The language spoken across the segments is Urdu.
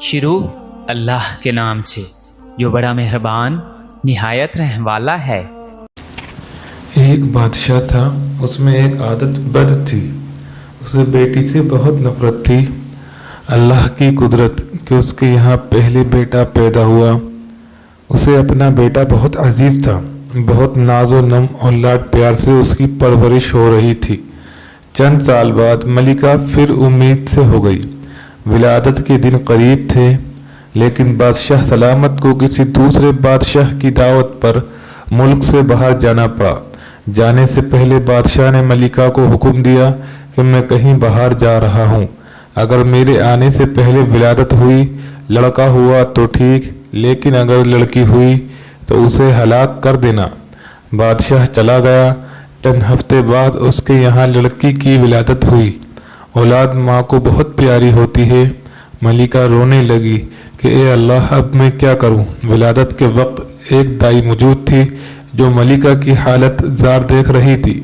شروع اللہ کے نام سے جو بڑا مہربان نہایت رحم والا ہے۔ ایک بادشاہ تھا، اس میں ایک عادت بد تھی، اسے بیٹی سے بہت نفرت تھی۔ اللہ کی قدرت کہ اس کے یہاں پہلے بیٹا پیدا ہوا۔ اسے اپنا بیٹا بہت عزیز تھا، بہت ناز و نم اور لاڈ پیار سے اس کی پرورش ہو رہی تھی۔ چند سال بعد ملکہ پھر امید سے ہو گئی۔ ولادت کے دن قریب تھے، لیکن بادشاہ سلامت کو کسی دوسرے بادشاہ کی دعوت پر ملک سے باہر جانا پڑا۔ جانے سے پہلے بادشاہ نے ملکہ کو حکم دیا کہ میں کہیں باہر جا رہا ہوں، اگر میرے آنے سے پہلے ولادت ہوئی، لڑکا ہوا تو ٹھیک، لیکن اگر لڑکی ہوئی تو اسے ہلاک کر دینا۔ بادشاہ چلا گیا۔ چند ہفتے بعد اس کے یہاں لڑکی کی ولادت ہوئی۔ اولاد ماں کو بہت پیاری ہوتی ہے۔ ملکہ رونے لگی کہ اے اللہ، اب میں کیا کروں؟ ولادت کے وقت ایک دائی موجود تھی جو ملکہ کی حالت زار دیکھ رہی تھی۔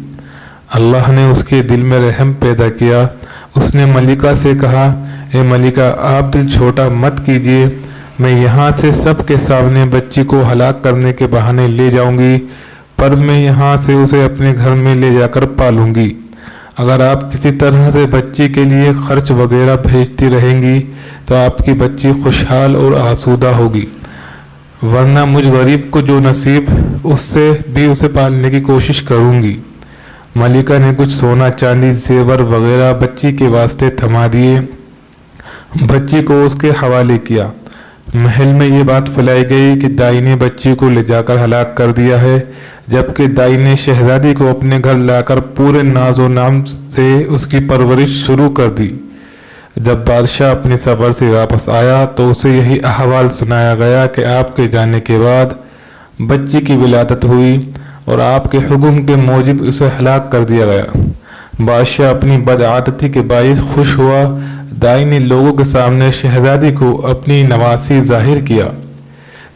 اللہ نے اس کے دل میں رحم پیدا کیا۔ اس نے ملکہ سے کہا، اے ملکہ، آپ دل چھوٹا مت کیجیے، میں یہاں سے سب کے سامنے بچی کو ہلاک کرنے کے بہانے لے جاؤں گی، پر میں یہاں سے اسے اپنے گھر میں لے جا کر پالوں گی۔ اگر آپ کسی طرح سے بچی کے لیے خرچ وغیرہ بھیجتی رہیں گی تو آپ کی بچی خوشحال اور آسودہ ہوگی، ورنہ مجھ غریب کو جو نصیب اس سے بھی اسے پالنے کی کوشش کروں گی۔ ملکہ نے کچھ سونا چاندی زیور وغیرہ بچی کے واسطے تھما دیے، بچی کو اس کے حوالے کیا۔ محل میں یہ بات پھیلائی گئی کہ دائی نے بچی کو لے جا کر ہلاک کر دیا ہے، جبکہ دائی نے شہزادی کو اپنے گھر لا کر پورے ناز و نام سے اس کی پرورش شروع کر دی۔ جب بادشاہ اپنے سفر سے واپس آیا تو اسے یہی احوال سنایا گیا کہ آپ کے جانے کے بعد بچی کی ولادت ہوئی اور آپ کے حکم کے موجب اسے ہلاک کر دیا گیا۔ بادشاہ اپنی بدعادتی کے باعث خوش ہوا۔ دائی نے لوگوں کے سامنے شہزادی کو اپنی نواسی ظاہر کیا۔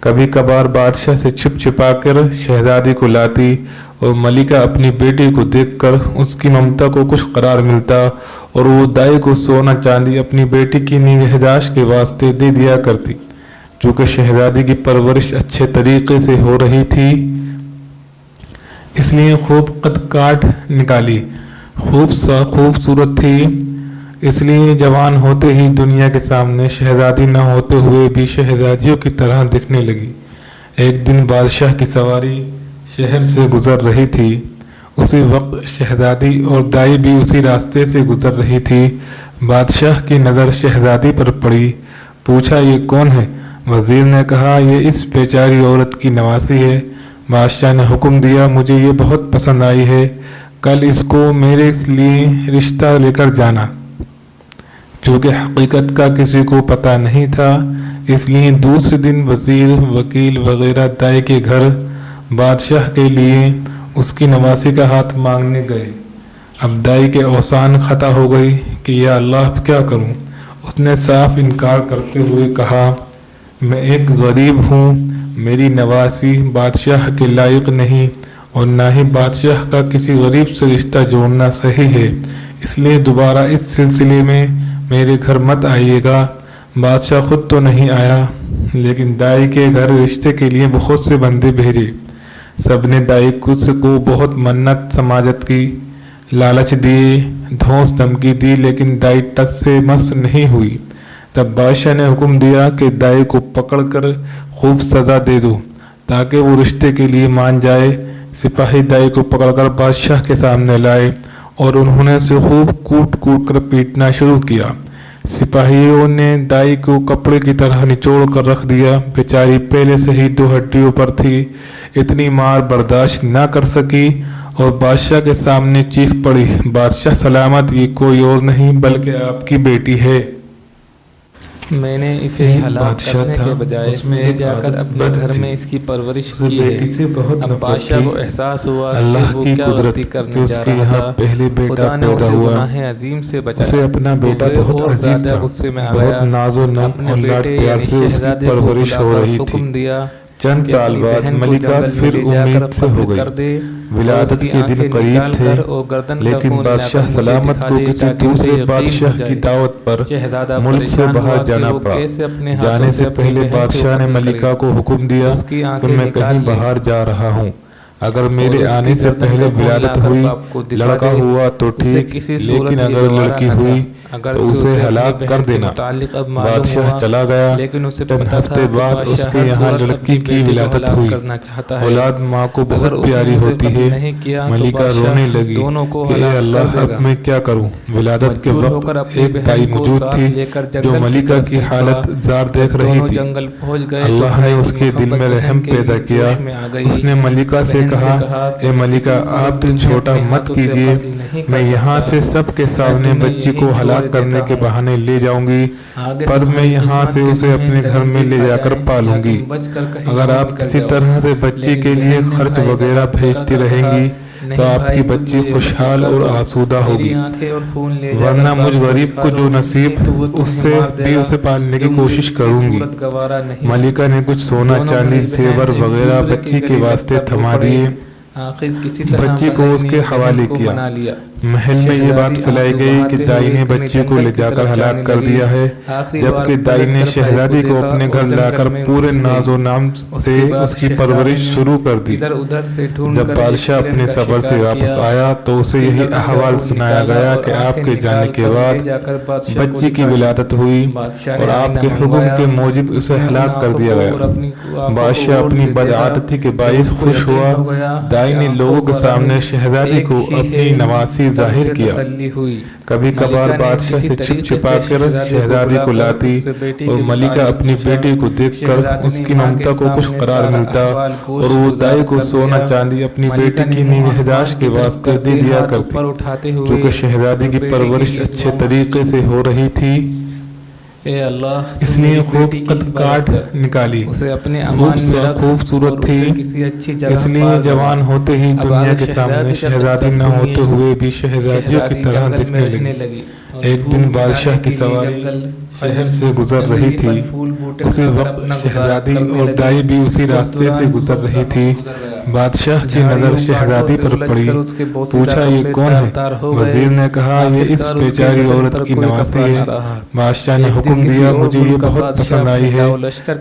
کبھی کبھار بادشاہ سے چھپ چھپا کر شہزادی کو لاتی اور ملکہ اپنی بیٹی کو دیکھ کر اس کی ممتا کو کچھ قرار ملتا اور وہ دائی کو سونا چاندی اپنی بیٹی کی نگہداشت کے واسطے دے دیا کرتی۔ چونکہ شہزادی کی پرورش اچھے طریقے سے ہو رہی تھی، اس لیے خوب قد کاٹ نکالی، خوبصورت تھی، اس لیے جوان ہوتے ہی دنیا کے سامنے شہزادی نہ ہوتے ہوئے بھی شہزادیوں کی طرح دکھنے لگی۔ ایک دن بادشاہ کی سواری شہر سے گزر رہی تھی۔ اسی وقت شہزادی اور دائی بھی اسی راستے سے گزر رہی تھی۔ بادشاہ کی نظر شہزادی پر پڑی۔ پوچھا، یہ کون ہے؟ وزیر نے کہا، یہ اس بیچاری عورت کی نواسی ہے۔ بادشاہ نے حکم دیا، مجھے یہ بہت پسند آئی ہے، کل اس کو میرے لیے رشتہ لے کر جانا۔ چونکہ حقیقت کا کسی کو پتہ نہیں تھا، اس لیے دوسرے دن وزیر، وکیل وغیرہ دائی کے گھر بادشاہ کے لیے اس کی نواسی کا ہاتھ مانگنے گئے۔ اب دائی کے اوسان خطا ہو گئی کہ یا اللہ، اب کیا کروں؟ اس نے صاف انکار کرتے ہوئے کہا، میں ایک غریب ہوں، میری نواسی بادشاہ کے لائق نہیں اور نہ ہی بادشاہ کا کسی غریب سے رشتہ جوڑنا صحیح ہے، اس لیے دوبارہ اس سلسلے میں میرے گھر مت آئیے گا۔ بادشاہ خود تو نہیں آیا، لیکن دائی کے گھر رشتے کے لیے بہت سے بندے بھیجے۔ سب نے دائی کو بہت منت سماجت کی، لالچ دیے، دھوس دھمکی دی، لیکن دائی ٹس سے مس نہیں ہوئی۔ تب بادشاہ نے حکم دیا کہ دائی کو پکڑ کر خوب سزا دے دو تاکہ وہ رشتے کے لیے مان جائے۔ سپاہی دائی کو پکڑ کر بادشاہ کے سامنے لائے اور انہوں نے اسے خوب کوٹ کوٹ کر پیٹنا شروع کیا۔ سپاہیوں نے دائی کو کپڑے کی طرح نچوڑ کر رکھ دیا۔ بیچاری پہلے سے ہی 2 ہڈیوں پر تھی، اتنی مار برداشت نہ کر سکی اور بادشاہ کے سامنے چیخ پڑی، بادشاہ سلامت، یہ کوئی اور نہیں بلکہ آپ کی بیٹی ہے۔ میں نے اسے ہلاک کرنے کے بجائے لے جا کر اپنے گھر میں اس کی پرورش کی ہے۔ اب بادشاہ کو احساس ہوا کہ وہ کیا غلطی کرنے جا رہا تھا۔ خدا نے اسے گناہ عظیم سے بچایا۔ وہ اور زیادہ غصے میں آ گیا، اپنے بیٹے یعنی شہزادے کو بلا کر حکم دیا چند سال بعد ملکہ پھر امید سے ہو گئی۔ ولادت کے دن قریب تھے، لیکن بادشاہ سلامت کو کسی دوسرے بادشاہ کی دعوت پر ملک سے باہر جانا پڑا۔ جانے سے پہلے بادشاہ نے ملکہ کو حکم دیا کہ میں کہیں باہر جا رہا ہوں، اگر میرے آنے سے پہلے ولادت ہوئی لڑکا ہوا تو ٹھیک، لیکن اگر لڑکی ہوئی تو اسے ہلاک کر دینا۔ بادشاہ چلا گیا، چند ہفتے بعد اس کے یہاں لڑکی کی ولادت ہوئی۔ اولاد ماں کو بہت پیاری ہوتی ہے۔ ملکہ رونے لگی کہ اے اللہ، اب میں کیا کروں؟ ولادت کے وقت ایک دائی موجود تھی جو ملکہ کی حالت زار دیکھ رہی تھی۔ اللہ نے اس کے دل میں رحم پیدا کیا۔ اس نے ملکہ سے کہا، اے ملکہ، آپ دل چھوٹا مت کیجیے، میں یہاں سے سب کے سامنے بچی کو ہلاک کرنے کے بہانے لے جاؤں گی، پر میں یہاں سے اسے اپنے گھر میں لے جا کر پالوں گی۔ اگر آپ کسی طرح سے بچی کے لیے خرچ وغیرہ بھیجتی رہیں گی تو آپ کی بچی خوشحال اور آسودہ ہوگی، ورنہ مجھ غریب کو جو نصیب اس سے بھی اسے پالنے کی کوشش کروں گی۔ ملکہ نے کچھ سونا چاندی زیور وغیرہ بچی کے واسطے تھما دیے، بچی کو اس کے حوالے کیا۔ محل میں یہ بات پھیلائی گئی کہ دائی نے بچی کو لے جا کر ہلاک کر دیا ہے، جبکہ دائی نے شہزادی کو اپنے گھر لا کر پورے ناز و نام سے اس کی پرورش شروع کر دی۔ جب بادشاہ اپنے سفر سے واپس آیا تو اسے یہی احوال سنایا گیا کہ آپ کے جانے کے بعد بچی کی ولادت ہوئی اور آپ کے حکم کے موجب اسے ہلاک کر دیا گیا۔ بادشاہ اپنی بدعادتی کے باعث خوش ہوا۔ دائی نے لوگوں کے سامنے شہزادی کو اپنی نواسی ظاہر کیا۔ کبھی کبھار بادشاہ سے چھپ چھپا کر شہزادی کو لاتی اور ملکہ اپنی بیٹی کو دیکھ کر اس کی ممتا کو کچھ قرار ملتا اور وہ دائی کو سونا چاندی اپنی بیٹی کی نگہداشت کے واسطے دے دیا کرتی، کیونکہ شہزادی کی پرورش اچھے طریقے سے ہو رہی تھی، اس لیے خوب قد کاٹ نکالی، خوبصورت تھی، اس لیے جوان ہوتے ہی دنیا کے سامنے شہزادی نہ ہوتے ہوئے بھی شہزادیوں کی طرح دکھنے لگی۔ ایک دن بادشاہ کی سواری شہر سے گزر رہی تھی، اسی وقت شہزادی اور دائی بھی اسی راستے سے گزر رہی تھی۔ بادشاہ کی نظر شہزادی پر پڑی، پوچھا یہ کون ہے؟ وزیر نے کہا یہ اس بیچاری عورت کی نواسی ہے۔ بادشاہ نے حکم دیا مجھے یہ بہت پسند آئی ہے،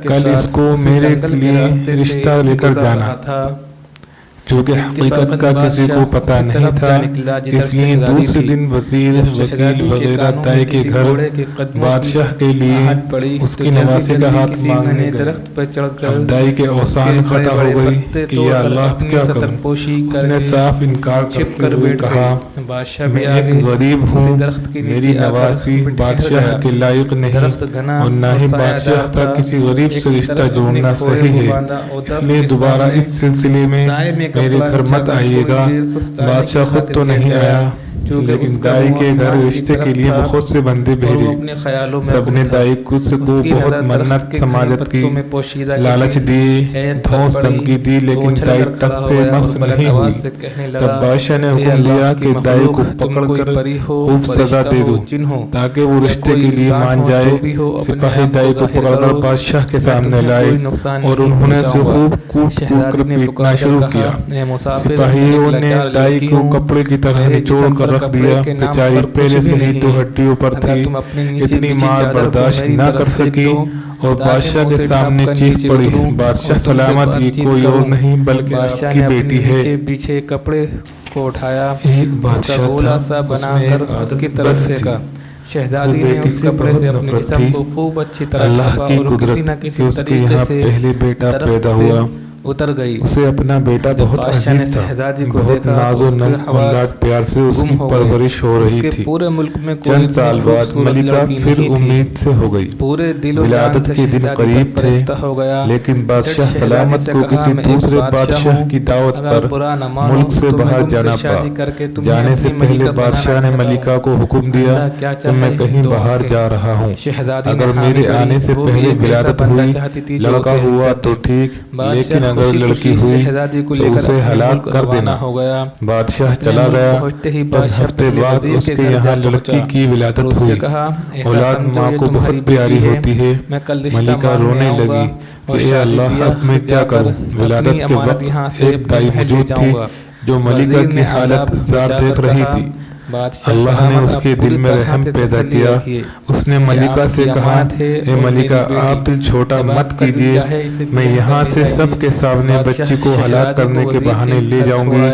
کل اس کو میرے لیے رشتہ لے کر جانا۔ چونکہ حقیقت کا کسی کو پتہ نہیں تھا، اس لیے دوسرے دن وزیر، وکیل وغیرہ دائی کے گھر بادشاہ کے لیے اس کی نواسی کا ہاتھ مانگنے گئے۔ اب دائی کے اوسان خطا ہو گئی کہ یا اللہ کیا کروں؟ اس نے صاف انکار کرتے ہوئے کہا میں ایک غریب ہوں، میری نواسی بادشاہ کے لائق نہیں اور نہ ہی بادشاہ کا کسی غریب سے رشتہ جوڑنا صحیح ہے، اس لیے دوبارہ اس سلسلے میں میرے گھر مت آئیے گا۔ بادشاہ خود تو نہیں آیا، لیکن دائی کے گھر رشتے کے لیے بہت سے بندے بھیجے۔ سب نے دائی کو بہت منت سماجت کی، لالچ دیے، دھونس دھمکی دی، لیکن دائی ٹس سے مس نہیں ہوئی۔ تب بادشاہ نے حکم دیا کہ دائی کو پکڑ کر خوب سزا دے دو تاکہ وہ رشتے کے لیے مان جائے۔ سپاہی دائی کو پکڑ کر بادشاہ کے سامنے لائے اور انہوں نے اسے خوب کوٹ کوٹ کر پیٹنا شروع کیا۔ سپاہیوں نے دائی کو کپڑے کی طرح نچوڑ کر رکھ دیا، بیچاری پہلے سے ہی تو ہڈیوں پر تھی، اتنی مار برداشت نہ کر سکی اور بادشاہ کے سامنے چیخ پڑی، بادشاہ سلامت، یہ کوئی اور نہیں بلکہ آپ کی بیٹی ہے۔ پیچھے کپڑے کو اٹھایا، ایک بادشاہ تھا، بنا کر اس کی طرف پھینکا۔ شہزادی نے اس کپڑے سے اپنے جسم کو خوب اچھی طرح اللہ کی قدرت کہ اس کے یہاں پہلے بیٹا پیدا ہوا اتر گئی۔ اسے اپنا بیٹا بہت عزیز تھا، بہت ناز و نم اور لاڈ پیار سے اس کی پرورش ہو رہی تھی۔ پورے ملک میں چند سال بعد ملکہ پھر امید سے ہو گئی۔ ولادت کے دن قریب تھے، لیکن بادشاہ سلامت کو کسی دوسرے بادشاہ کی دعوت پر ملک سے باہر جانا پڑا۔ جانے سے پہلے بادشاہ نے ملکہ کو حکم دیا کہ میں کہیں باہر جا رہا ہوں، اگر میرے آنے سے پہلے ولادت ہوئی لڑکا ہوا تو ٹھیک، لیکن اگر لڑکی ہوئی تو اسے ہلاک کر دینا۔ بادشاہ چلا گیا، چند ہفتے بعد اس کے یہاں لڑکی کی ولادت ہوئی۔ اولاد ماں کو بہت پیاری ہوتی ہے۔ ملکہ رونے لگی کہ اے اللہ اب میں کیا کروں؟ ولادت کے وقت ایک دائی موجود تھی، جو ملکہ کی حالت زار دیکھ رہی تھی۔ اللہ نے اس کے دل میں رحم پیدا کیا۔ اس نے ملکہ سے کہا، اے ملکہ، آپ دل چھوٹا مت کیجیے، میں یہاں سے سب کے سامنے بچی کو ہلاک کرنے کے بہانے لے جاؤں گی،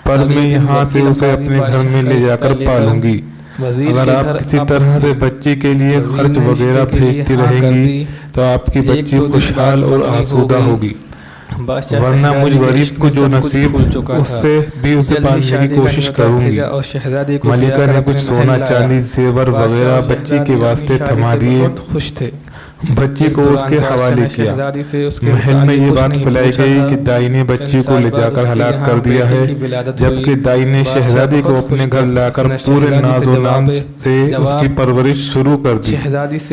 پر میں یہاں سے اسے اپنے گھر میں لے جا کر پالوں گی۔ اگر آپ کسی طرح سے بچی کے لیے خرچ وغیرہ بھیجتی رہیں گی تو آپ کی بچی خوشحال اور آسودہ ہوگی، ورنہ مجھ غریب کو جو نصیب اس سے بھی اسے پالنے کی کوشش کروں گی۔ ملکہ نے کچھ سونا چاندی زیور وغیرہ بچی کے واسطے تھما دیے، خوش تھے۔ بچی کو اس کے حوالے کیا۔ محل میں یہ بات پھیلائی گئی کہ دائی نے بچی کو لے جا کر ہلاک کر دیا ہے، جبکہ دائی نے شہزادی کو اپنے گھر لا کر پورے ناز و نام سے اس کی پرورش شروع کر دی۔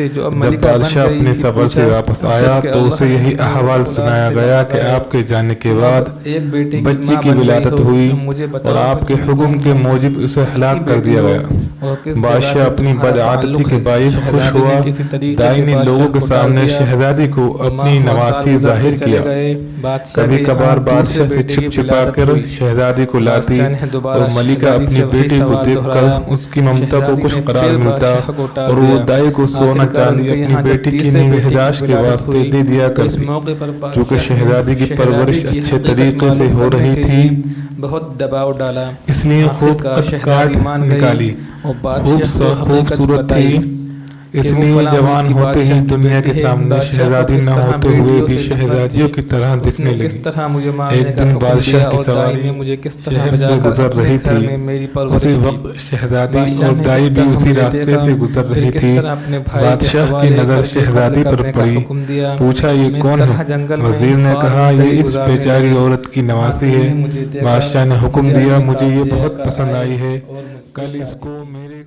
جب بادشاہ اپنے سفر سے واپس آیا تو اسے یہی احوال سنایا گیا کہ آپ کے جانے کے بعد بچی کی ولادت ہوئی اور آپ کے حکم کے موجب اسے ہلاک کر دیا گیا۔ بادشاہ اپنی بدعادتی کے باعث خوش ہوا۔ دائی نے لوگوں کے سامنے شہزادی کو اپنی نواسی ظاہر کیا۔ کبھی کبھار بادشاہ سے چھپ چھپا کر شہزادی کو لاتی اور ملکہ اپنی بیٹی کو دیکھ کر اس کی ممتا کو کچھ قرار ملتا اور وہ دائی کو سونا چاندی اپنی بیٹی کی نگہداشت کے واسطے دے دیا کرتی۔ چونکہ شہزادی کی پرورش اچھے طریقے سے ہو رہی تھی، بہت دباؤ ڈالا، اس لیے خوب کاٹ نکالی، خوبصورت تھی، اس لیے جوان ہوتے ہی دنیا کے سامنے شہزادی نہ ہوتے ہوئے بھی شہزادیوں کی طرح دکھنے لگی۔ ایک دن بادشاہ کی سواری شہر سے گزر رہی تھی، اسی وقت شہزادی اور دائی بھی اسی راستے سے گزر رہی تھی۔ بادشاہ کی نظر شہزادی پر پڑی، پوچھا یہ کون ہے؟ وزیر نے کہا یہ اس بیچاری عورت کی نواسی ہے۔ بادشاہ نے حکم دیا مجھے یہ بہت پسند آئی ہے، کل اس کو میرے